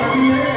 Thank you.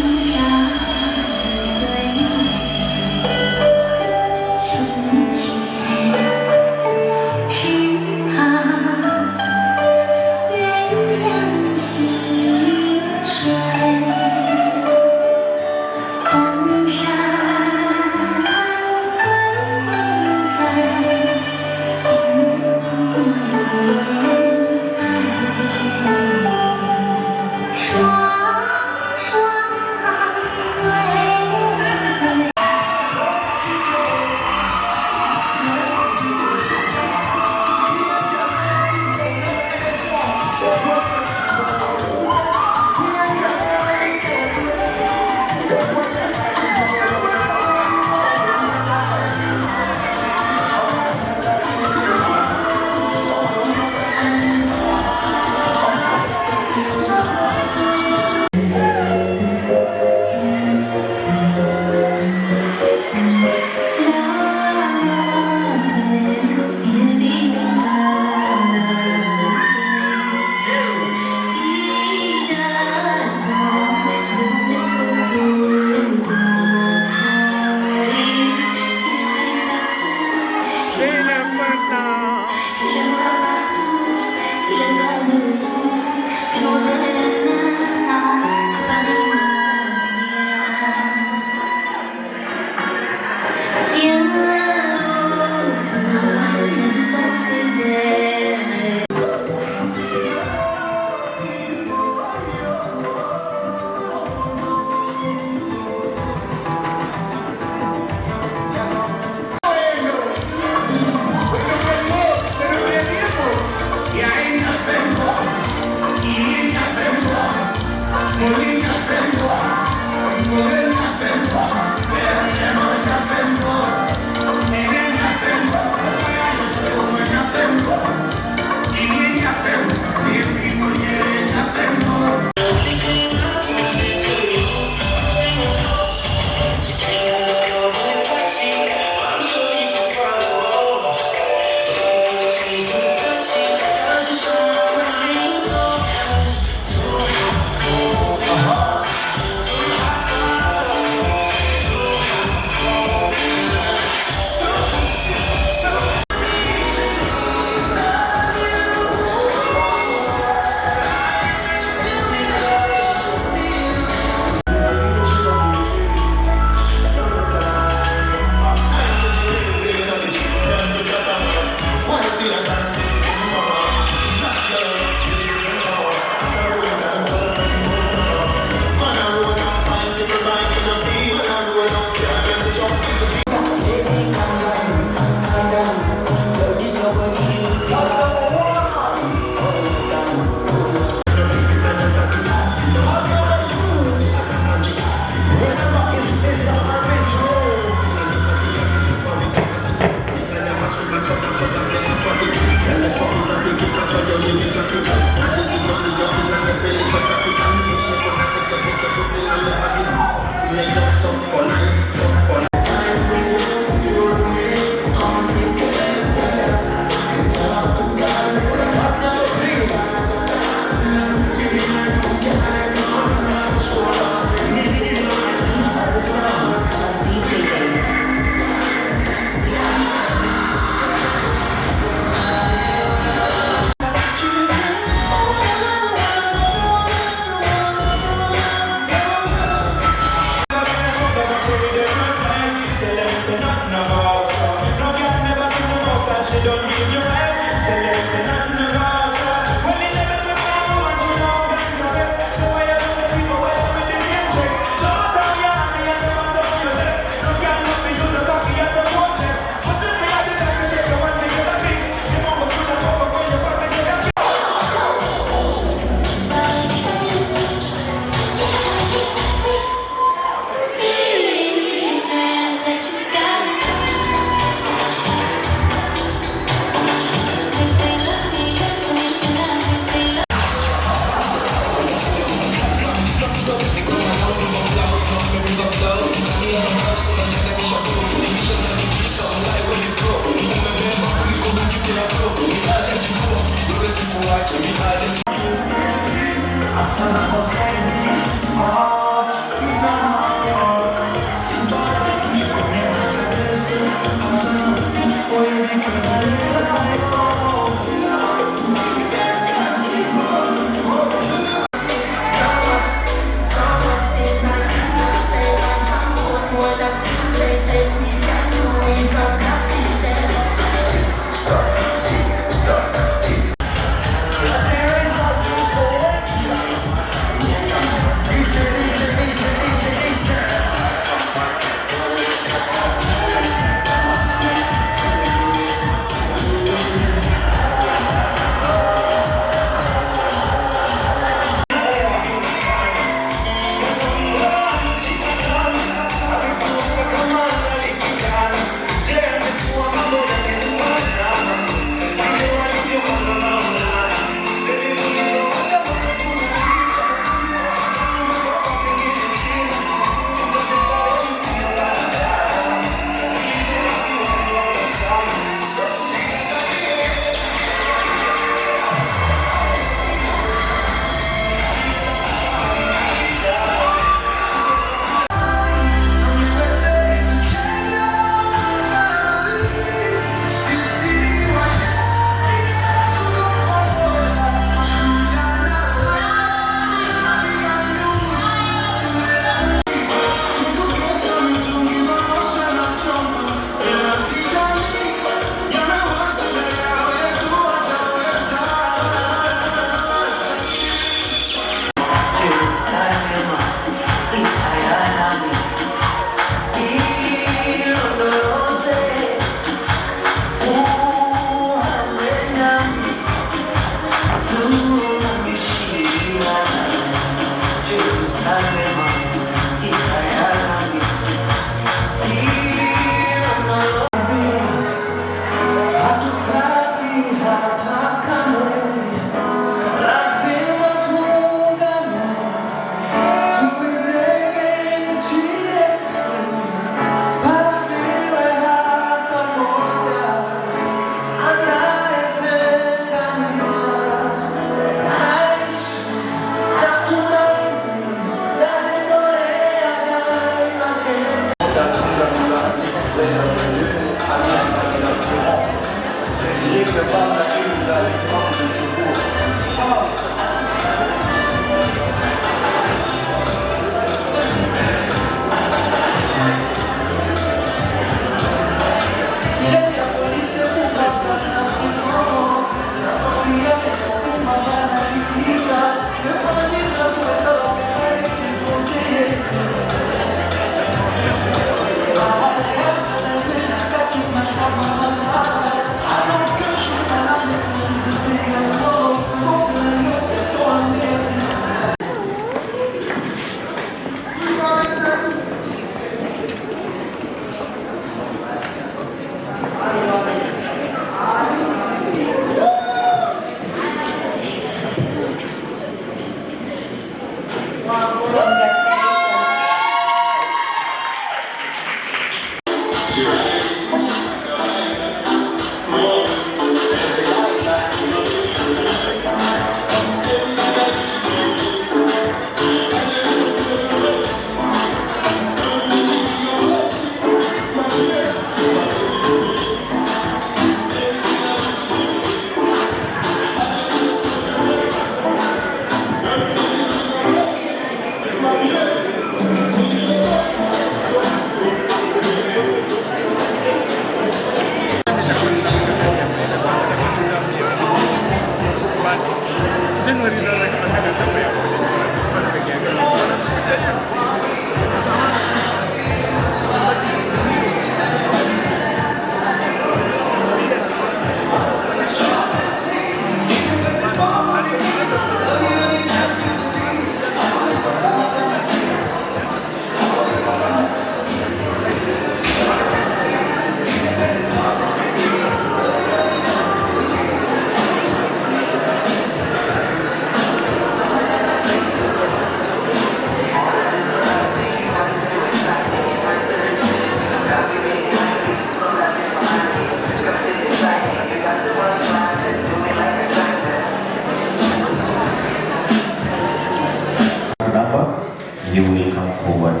they will come forward.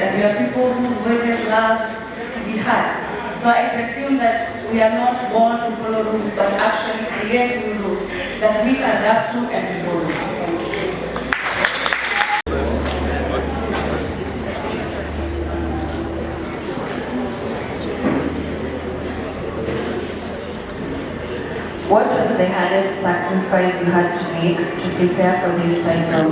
And we are people whose voices love to be heard. So I presume that we are not born to follow rules, but actually create new rules that we adapt to and follow. What was the hardest sacrifice you had to make to prepare for this title?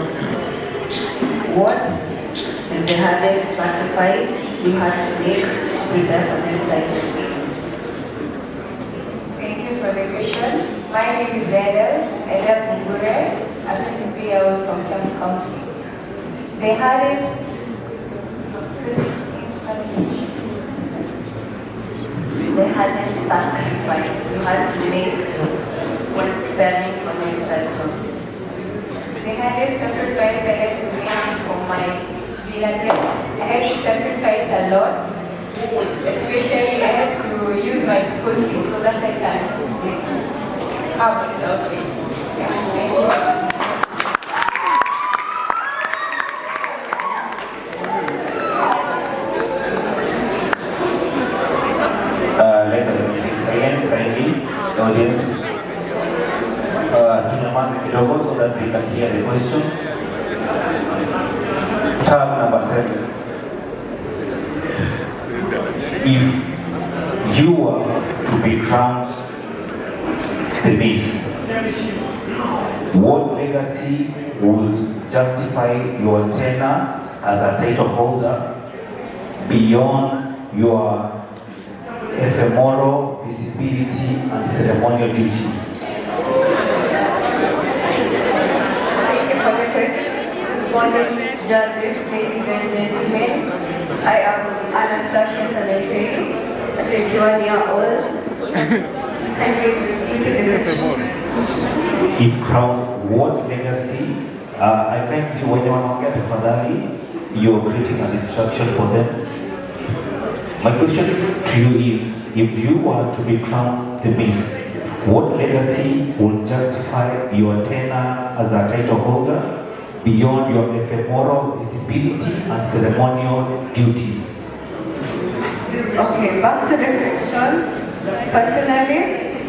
What is the hardest sacrifice you had to make to prepare for this title? Thank you for the question. My name is Zedel. I live in Ruiru, a 23-year-old from Kent County. The hardest sacrifice you had to make when preparing for this title? The hardest sacrifice I had to make for my beloved. I had to sacrifice a lot, especially I had to use my school fees so that I can have myself fit. Thank you. Let us silence kindly, the audience. Tunyamani kidogo so that we can hear the questions. Tab number 7. If you were to be crowned the Miss, what legacy would justify your tenure as a title holder beyond your ephemeral visibility and ceremonial duties? Thank you for the question. Good morning, judges, ladies and gentlemen. I am Anastasia Sanepeli, a 21-year-old. If crowned, what legacy? I think when you want to get further, you're creating a distraction for them. My question to you is, if you were to be crowned the Miss, what legacy would justify your tenure as a title holder beyond your ephemeral visibility and ceremonial duties? Okay, back to the question. Personally,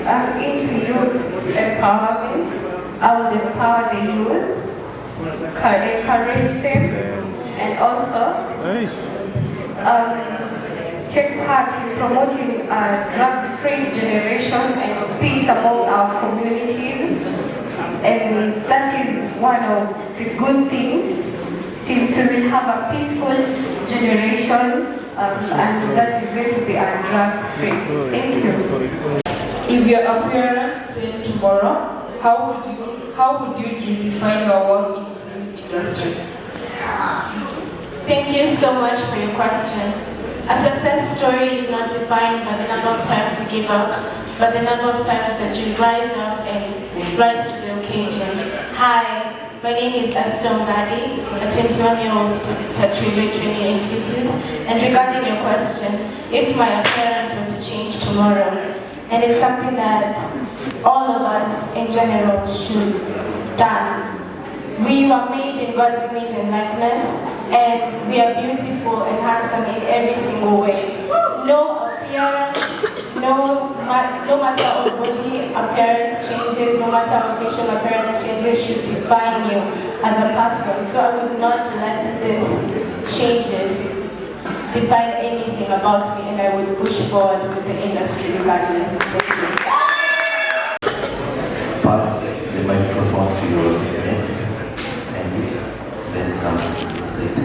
I'm into youth empowerment. I would empower the youth, encourage them, and also take part in promoting a drug-free generation and peace among our communities. And that is one of the good things, since we will have a peaceful generation, and that is going to be a drug-free. Thank you. If your appearance changed tomorrow, how would you redefine your work in this industry? Thank you so much for your question. A success story is not defined by the number of times you give up, but the number of times that you rise up and rise to the occasion. Hi, my name is Esther Ngadi, a 21-year-old student at Ruiru Training Institute. And regarding your question, if my appearance were to change tomorrow, and it's something that all of us in general should stand. We were made in God's image and likeness, and we are beautiful and handsome in every single way. No appearance, no matter of body appearance changes, no matter of facial appearance changes should define you as a person. So I would not let this changes define anything about me, and I would push forward with the industry regardless. Pass the microphone to your next. Thank you. Then come to the side.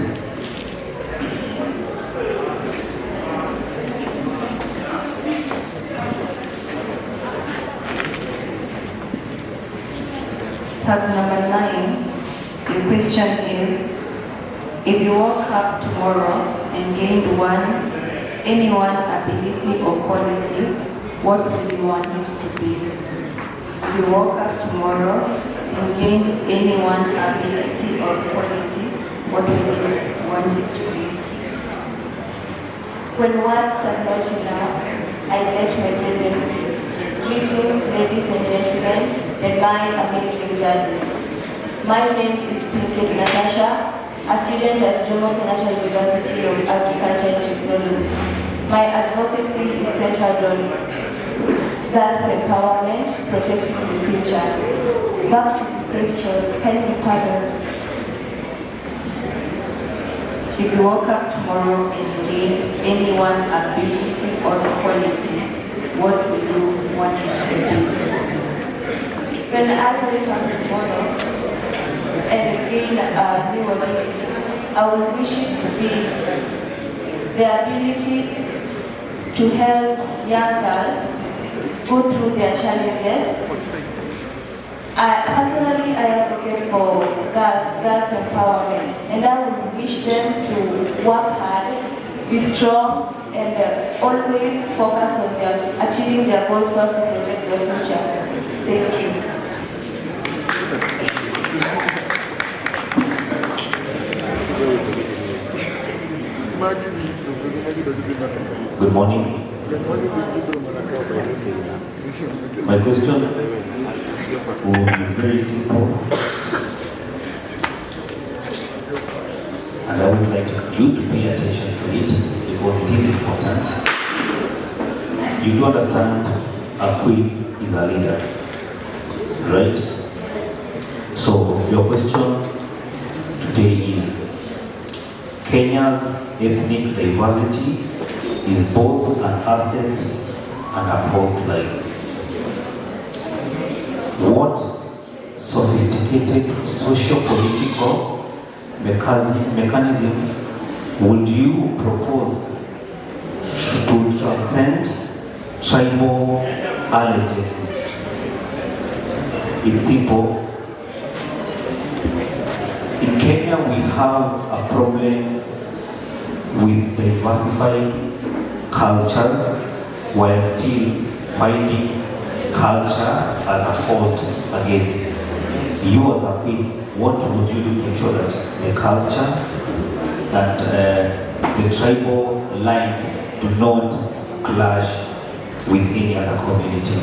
Tab number 9, the question is, if you woke up tomorrow and gained any one ability or quality, what would you want it to be? If you woke up tomorrow and gained any one ability or quality, what would you want it to be? When words are not enough, I let my presence speak. Greetings, ladies and gentlemen, and my amazing judges. My name is Pinkett Natasha, a student at Jomo Kenyatta University of Agriculture and Technology. My advocacy is centered on girls' empowerment, protecting the future. Back to the question, kindly pardon. If you woke up tomorrow and gave anyone ability or quality, what would you want it to be? When I wake up tomorrow and gain a new ability, I would wish it to be the ability to help young girls go through their challenges. Personally, I advocate for girls' empowerment, and I would wish them to work hard, be strong, and always focus on achieving their goals so as to protect their future. Thank you. Good morning. My question will be very simple, and I would like you to pay attention to it because it is important. You do understand a queen is a leader, right? So your question today is, Kenya's ethnic diversity is both an asset and a fault line. What sophisticated socio-political mechanism would you propose to transcend tribal allegiances? It's simple. In Kenya, we have a problem with diversifying cultures while still finding culture as a fault again. You as a queen, what would you do to ensure that the culture and the tribal lines do not clash with any other community?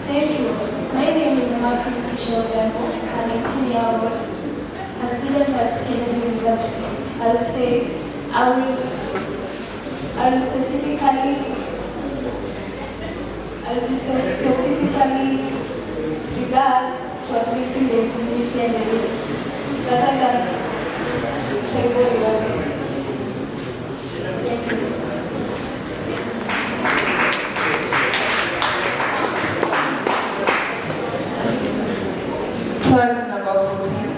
Thank you. My name is Michael Kishore Bembo. I'm 18-year-old, a student at Kennedy University. I'll say I will specifically regard to uplifting the community and the roots rather than tribal laws. Thank you. Tag number 14.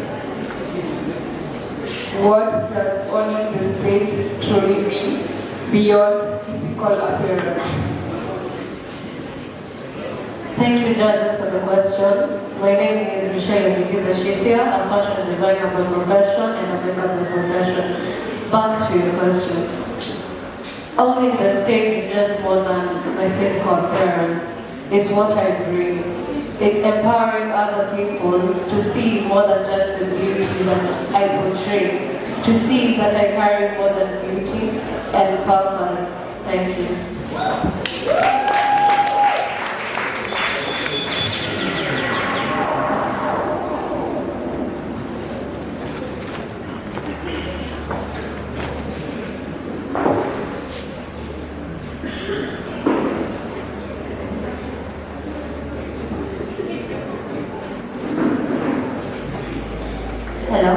What does owning the stage truly mean beyond physical appearance? Thank you, judges, for the question. My name is Michelle Shisia. I'm a fashion designer by profession and a makeup by profession. Back to your question. Owning the stage is just more than my physical appearance. It's what I bring. It's empowering other people to see more than just the beauty that I portray, to see that I carry more than beauty and purpose. Thank you. Hello.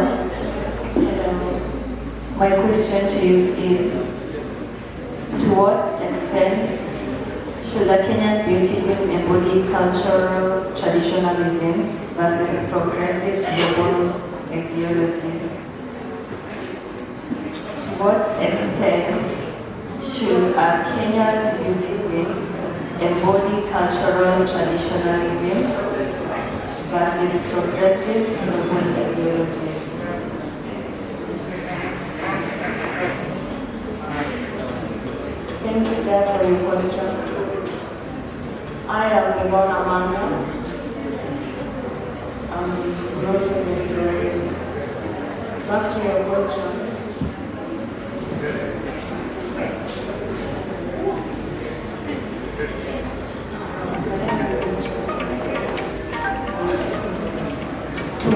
My question to you is, to what extent should the Kenyan beauty queen embody cultural traditionalism versus progressive global ideology? To what extent should a Kenyan beauty queen embody cultural traditionalism versus progressive global ideology? Thank you, Jeff, for your question. I am Yvonne Amanda. I'm rooted in Ruiru. Back to your question.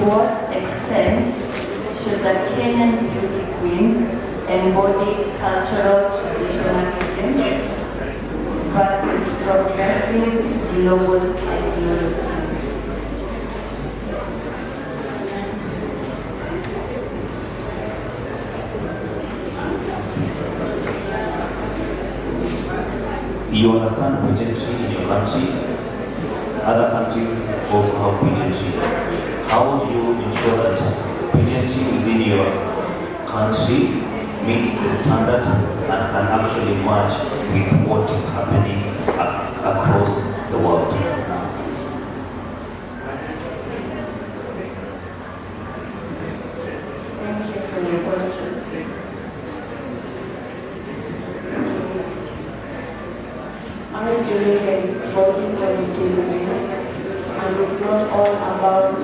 what extent should the Kenyan beauty queen embody cultural traditionalism versus progressive global ideologies? You understand pageantry in your country. Other countries also have pageantry. How would you ensure that pageantry within your country meets the standard and can actually match with what is happening across the world? Thank you for your question. I believe in body positivity, and it's not all about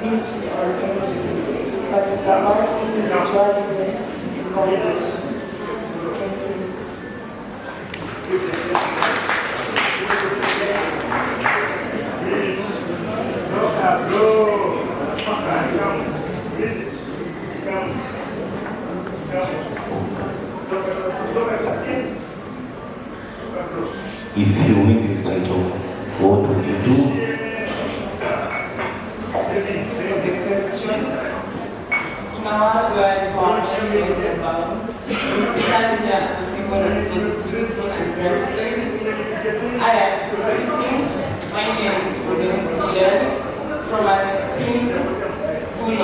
beauty or anything, but it's about individualism and compassion. Thank If you win this title, what would you do? For the question, now we are empowered with the balance. We stand here as a symbol of positivity and gratitude. I am creating. My name is Prudence Michelle from an esteemed School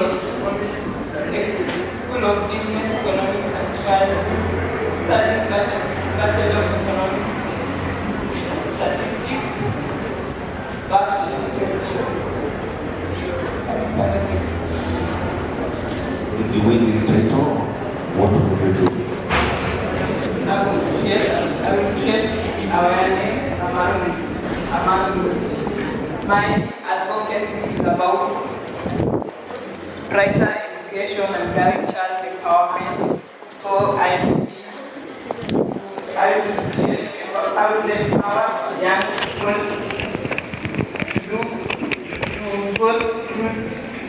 of Business, Economics and Tourism, studying Bachelor of Economics Statistics. Back to the question. If you win this title, what would you do? I will create awareness among my advocacy is about brighter education and girl child empowerment. So I will empower young people to go through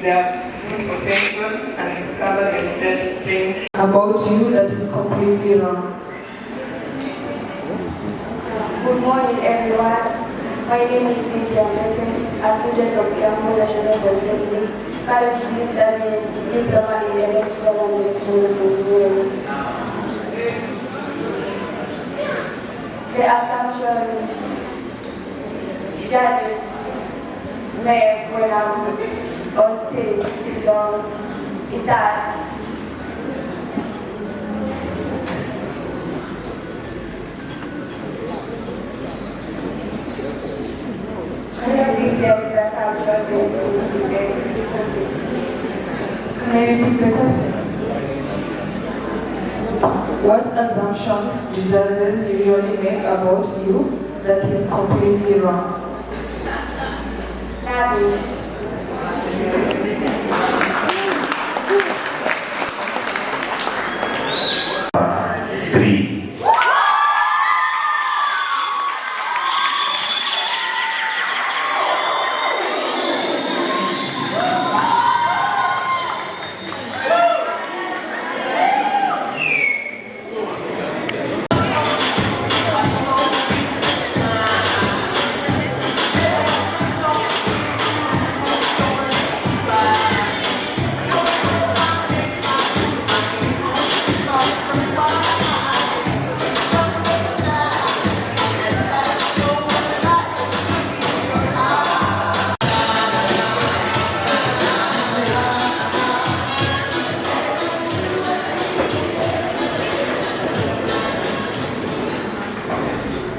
their full potential and discover themselves saying about you that is completely wrong. Good morning, everyone. My name is Cynthia Metten, a student from Kiambu National Polytechnic, currently studying Diploma in Electrical and Electronic Engineering. The assumption judges make when I'm on stage, which is wrong, is that Can I repeat the question? What assumptions do judges usually make about you that is completely wrong? Three.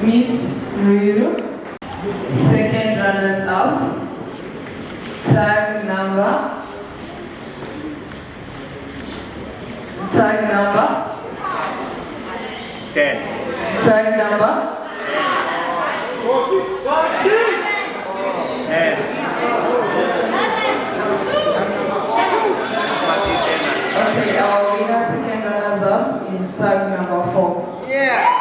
Miss Ruiru, second runners up, tag number 10. Tag number 10. Okay, our winner second runners up is tag number 4. Yeah.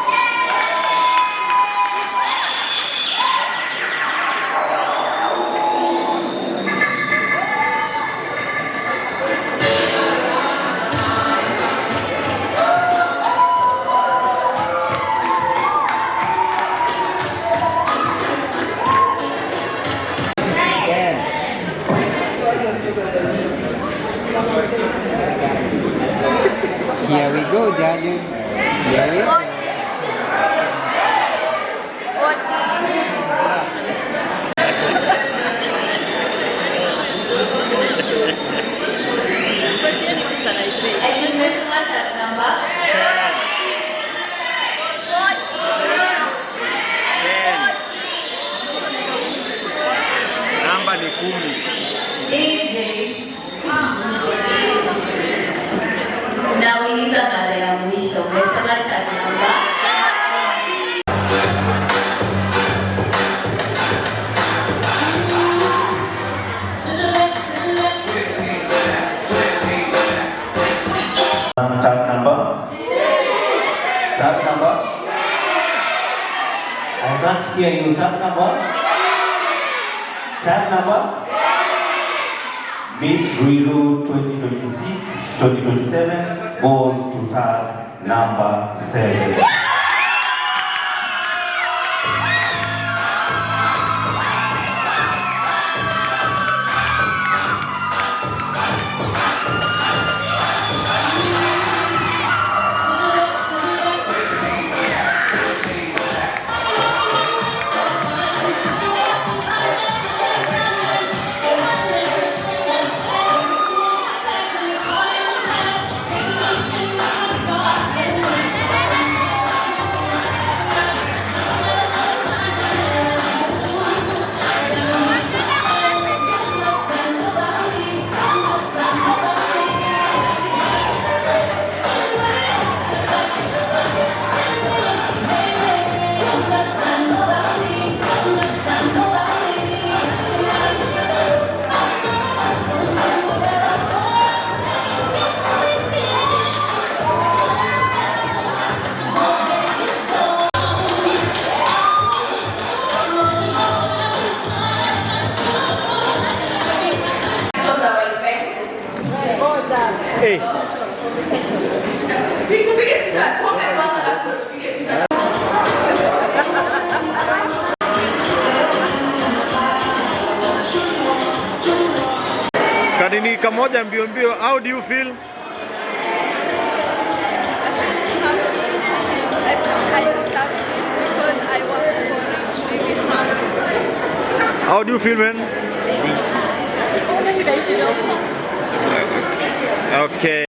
Here we go, judges. Here we go. Namba ni 10. Nauliza mara ya mwisho, umesema cha namba? Tag number? Tag number? I can't hear you. Tag number? Tag number? Miss Ruiru 2026-2027 goes to tag number 7. Hey. Kanini kamoja mbio mbio, how do you feel? I deserved it because I worked for it really hard. How do you feel, man? Okay.